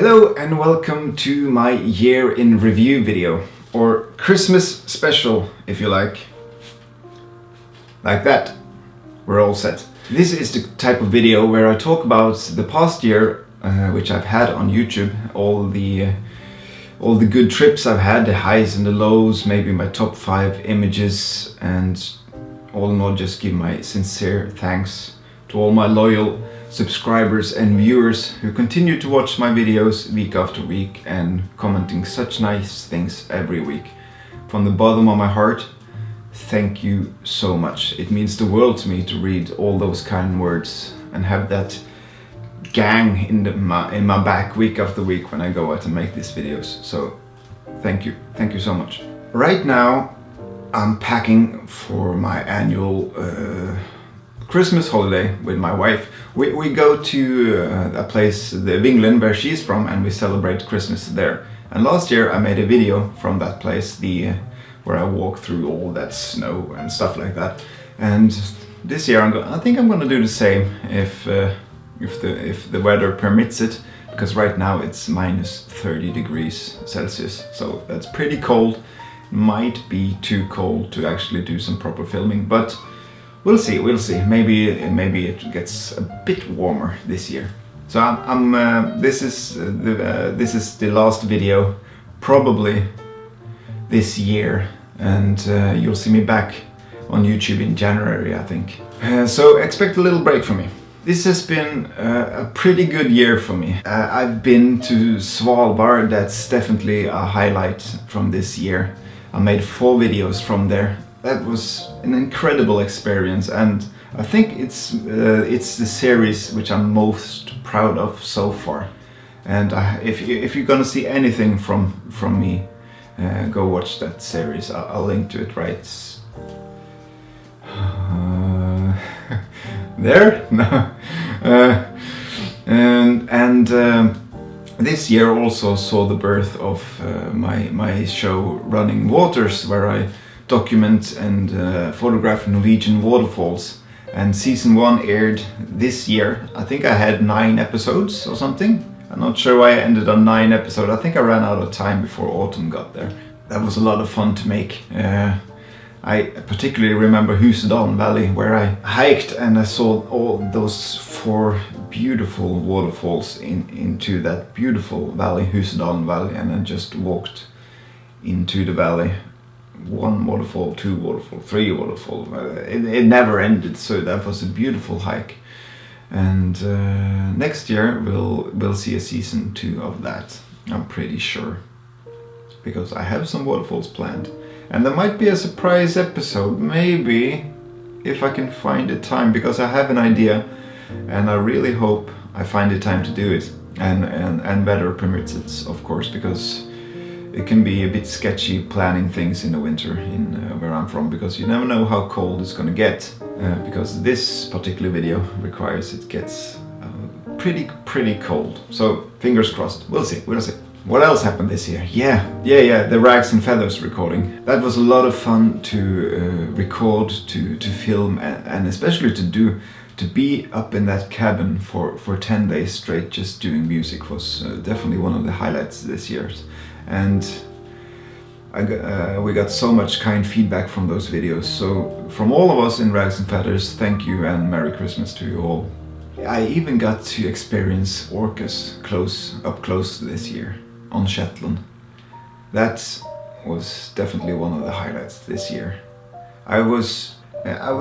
Hello and welcome to my year in review video, or Christmas special if you like. Like that. We're all set. This is the type of video where I talk about the past year which I've had on YouTube, all the good trips I've had, the highs and the lows, maybe my top 5 images, and all in all just give my sincere thanks to all my loyal subscribers and viewers who continue to watch my videos week after week and commenting such nice things every week. From the bottom of my heart, thank you so much. It means the world to me to read all those kind words and have that gang in my back week after week when I go out and make these videos. So thank you so much. Right now I'm packing for my annual Christmas holiday with my wife. We go to a place, the England, where she's from, and we celebrate Christmas there. And last year I made a video from that place, where I walk through all that snow and stuff like that. And this year I think I'm gonna do the same if the weather permits it, because right now it's minus 30 degrees Celsius, so that's pretty cold. Might be too cold to actually do some proper filming, but we'll see. Maybe it gets a bit warmer this year. So this is the last video, probably this year, and you'll see me back on YouTube in January, I think. So expect a little break from me. This has been a pretty good year for me. I've been to Svalbard. That's definitely a highlight from this year. I made 4 videos from there. That was an incredible experience, and I think it's the series which I'm most proud of so far. And if you're gonna see anything from me, go watch that series. I'll link to it right there. No. And this year also saw the birth of my show Running Waters, where I document and photograph Norwegian waterfalls. And season 1 aired this year. I think I had 9 episodes or something. I'm not sure why I ended on 9 episodes. I think I ran out of time before autumn got there. That was a lot of fun to make. I particularly remember 𝐒𝐿𝐴 Valley, where I hiked and I saw all those 4 beautiful waterfalls into that beautiful valley, 𝐒𝐿𝐴 Valley, and then just walked into the valley. 1 waterfall, 2 waterfall, 3 waterfall. It never ended, so that was a beautiful hike. And next year we'll see a season 2 of that, I'm pretty sure, because I have some waterfalls planned. And there might be a surprise episode, maybe, if I can find the time, because I have an idea and I really hope I find the time to do it, and weather permits it, of course, because it can be a bit sketchy planning things in the winter in where I'm from, because you never know how cold it's gonna get, because this particular video requires it gets pretty cold. So fingers crossed. We'll see. What else happened this year? Yeah, the Rags and Feathers recording. That was a lot of fun to record, to film, and especially to be up in that cabin for 10 days straight just doing music was definitely one of the highlights this year. And we got so much kind feedback from those videos. So from all of us in Rags and Feathers, thank you and Merry Christmas to you all. I even got to experience orcas up close this year on Shetland. That was definitely one of the highlights this year. I was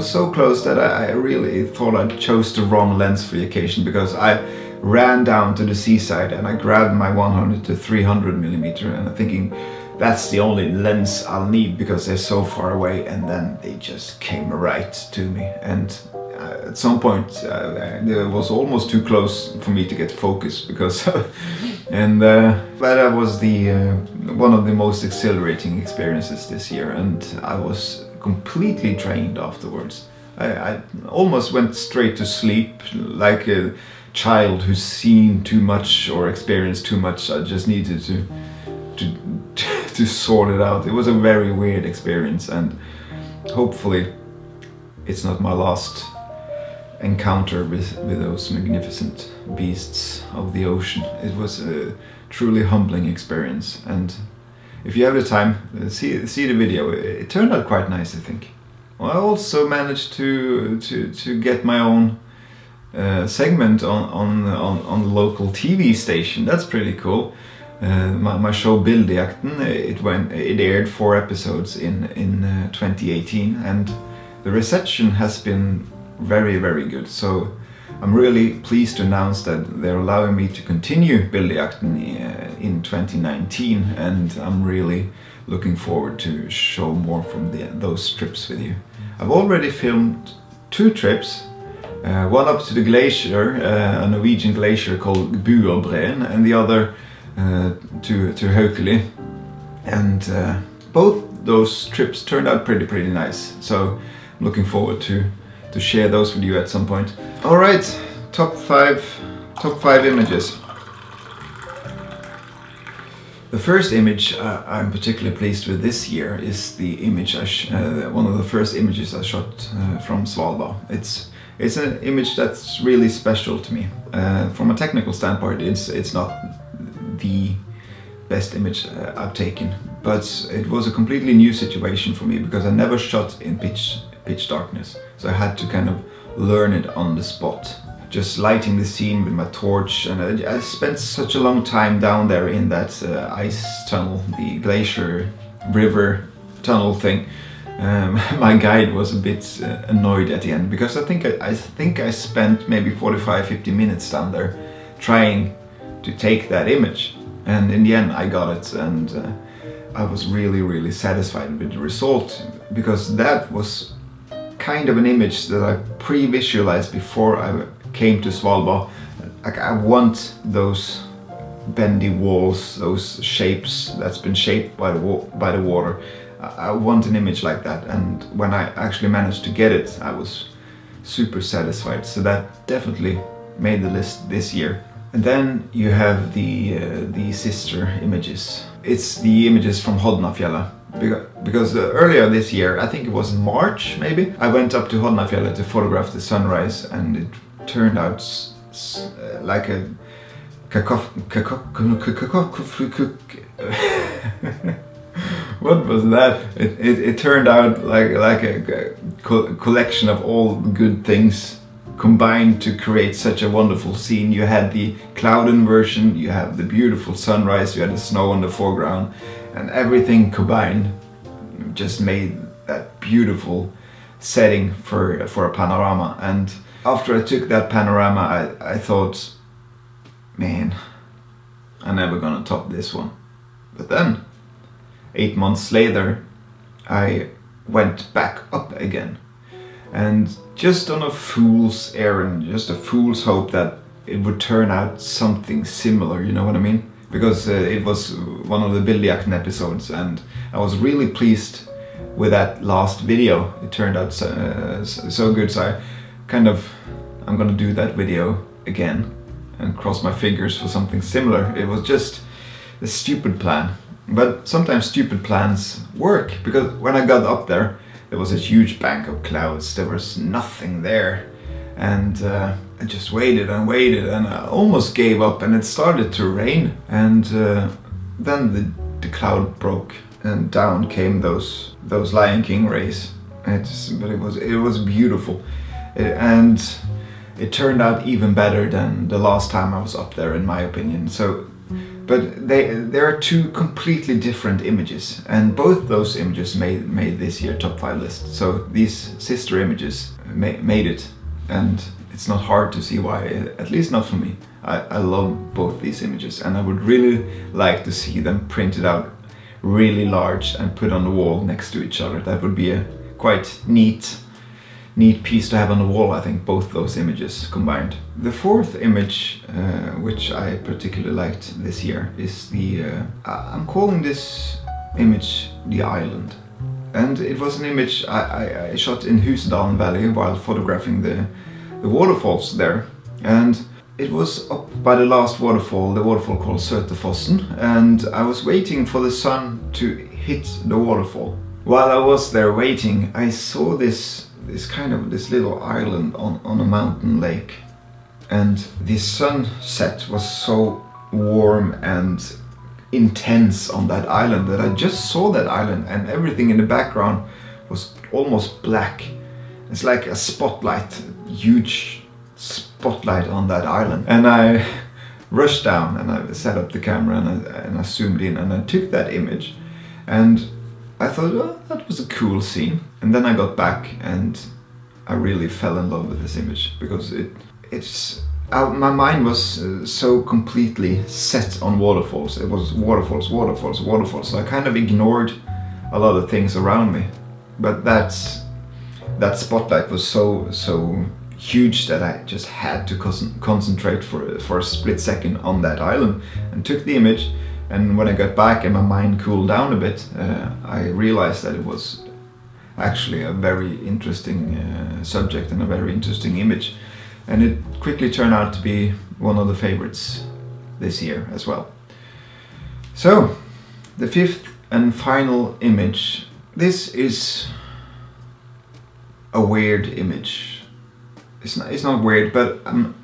so close that I really thought I chose the wrong lens for the occasion, because I ran down to the seaside and I grabbed my 100 to 300mm, and I'm thinking that's the only lens I'll need because they're so far away, and then they just came right to me. And at some point it was almost too close for me to get focus, because but that was one of the most exhilarating experiences this year, and I was completely drained afterwards. I almost went straight to sleep, like a child who's seen too much or experienced too much. I just needed to sort it out. It was a very weird experience, and hopefully it's not my last encounter with those magnificent beasts of the ocean. It was a truly humbling experience, and if you have the time, see the video. It turned out quite nice, I think. Well, I also managed to get my own segment on the local TV station. That's pretty cool. My show Bildejakten, it aired 4 episodes in 2018, and the reception has been very, very good. So I'm really pleased to announce that they're allowing me to continue Bildejakten in 2019, and I'm really looking forward to show more from those trips with you. I've already filmed 2 trips, one up to the glacier, a Norwegian glacier called 𝐔𝐒𝐄𝐃, and the other to 𝐒𝐿𝐵, and both those trips turned out pretty nice. So I'm looking forward to share those with you at some point. All right, top 5 images. The first image I'm particularly pleased with this year is the image one of the first images I shot from Svalbard. It's an image that's really special to me. From a technical standpoint, it's not the best image I've taken, but it was a completely new situation for me because I never shot in pitch darkness, so I had to kind of learn it on the spot, just lighting the scene with my torch. And I spent such a long time down there in that ice tunnel, the glacier river tunnel thing. My guide was a bit annoyed at the end because I think I spent maybe 45-50 minutes down there trying to take that image, and in the end I got it, and I was really satisfied with the result, because that was kind of an image that I pre-visualized before I came to Svalbard. Like, I want those bendy walls, those shapes that's been shaped by the water. I want an image like that, and when I actually managed to get it, I was super satisfied. So that definitely made the list this year. And then you have the sister images. It's the images from Hodnafjellet. Because earlier this year, I think it was in March maybe, I went up to Hodnafjellet to photograph the sunrise, and it turned out like a what was that? It turned out like a collection of all good things combined to create such a wonderful scene. You had the cloud inversion, you have the beautiful sunrise, you had the snow in the foreground, and everything combined just made that beautiful setting for a panorama. And after I took that panorama, I thought, man, I'm never gonna top this one. But then 8 months later, I went back up again, and just on a fool's errand, just a fool's hope that it would turn out something similar, you know what I mean? Because it was one of the Bildejakten episodes, and I was really pleased with that last video. It turned out so good, so I'm gonna do that video again and cross my fingers for something similar. It was just a stupid plan, but sometimes stupid plans work, because when I got up there was a huge bank of clouds. There was nothing there, and I just waited and waited, and I almost gave up, and it started to rain, and then the cloud broke, and down came those Lion King rays. But it was beautiful, and it turned out even better than the last time I was up there, in my opinion. So, but there are 2 completely different images, and both those images made this year top 5 list. So these sister images made it, and it's not hard to see why, at least not for me. I love both these images, and I would really like to see them printed out really large and put on the wall next to each other. That would be a quite neat piece to have on the wall, I think, both those images combined. The 4th image, which I particularly liked this year, is I'm calling this image the island. And it was an image I shot in 𝐔𝐿𝐴𝐿 Valley while photographing the waterfalls there. And it was up by the last waterfall, the waterfall called Søtefossen, and I was waiting for the sun to hit the waterfall. While I was there waiting, I saw this this little island on a mountain lake, and the sunset was so warm and intense on that island that I just saw that island, and everything in the background was almost black. It's like a spotlight, a huge spotlight on that island. And I rushed down and I set up the camera and I zoomed in and I took that image, and I thought, oh, that was a cool scene. And then I got back and I really fell in love with this image, because my mind was so completely set on waterfalls. It was waterfalls, waterfalls, waterfalls. So I kind of ignored a lot of things around me. But that spotlight was so huge that I just had to concentrate for a split second on that island, and took the image. And when I got back and my mind cooled down a bit, I realized that it was actually a very interesting subject and a very interesting image. And it quickly turned out to be one of the favorites this year as well. So, the fifth and final image. This is a weird image. It's not weird, but I'm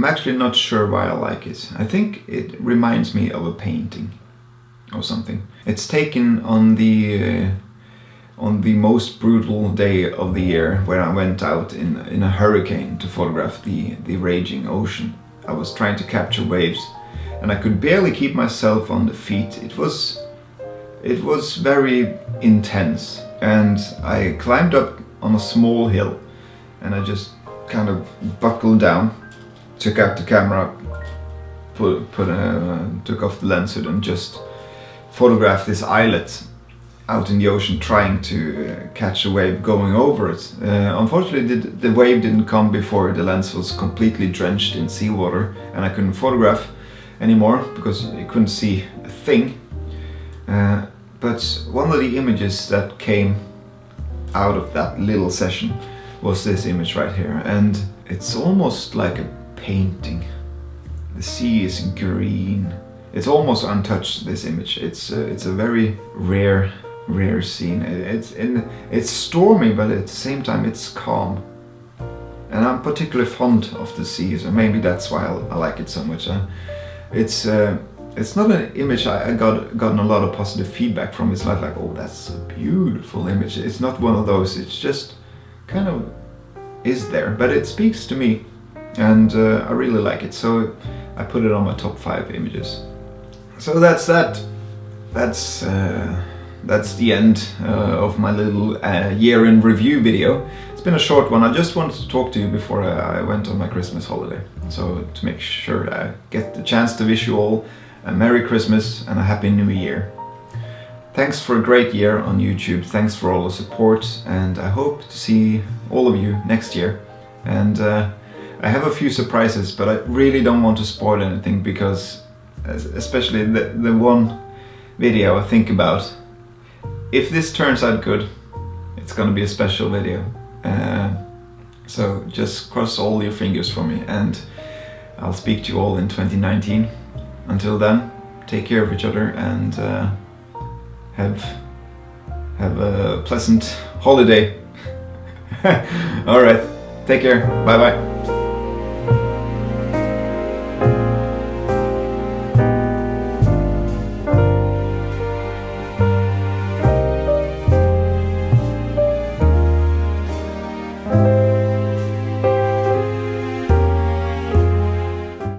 actually not sure why I like it. I think it reminds me of a painting or something. It's taken on the most brutal day of the year, where I went out in a hurricane to photograph the raging ocean. I was trying to capture waves and I could barely keep myself on the feet. It was very intense, and I climbed up on a small hill and I just kind of buckled down, took out the camera, took off the lens hood and just photographed this islet out in the ocean, trying to catch a wave going over it. Unfortunately, the wave didn't come before the lens was completely drenched in seawater, and I couldn't photograph anymore because you couldn't see a thing. But one of the images that came out of that little session was this image right here, and it's almost like a painting. The sea is green. It's almost untouched, this image. It's a very rare scene. It's stormy, but at the same time it's calm. And I'm particularly fond of the sea, so maybe that's why I like it so much. It's not an image I gotten a lot of positive feedback from. It's not like, oh, that's a beautiful image. It's not one of those. It's just kind of is there, but it speaks to me, and I really like it. So I put it on my top 5 images. So that's that. That's the end of my little year in review video. It's been a short one. I just wanted to talk to you before I went on my Christmas holiday. So to make sure I get the chance to wish you all a Merry Christmas and a Happy New Year. Thanks for a great year on YouTube. Thanks for all the support, and I hope to see all of you next year. And I have a few surprises, but I really don't want to spoil anything, because especially the one video I think about, if this turns out good, it's gonna be a special video. So just cross all your fingers for me, and I'll speak to you all in 2019. Until then, take care of each other, and have a pleasant holiday. All right, take care. Bye bye.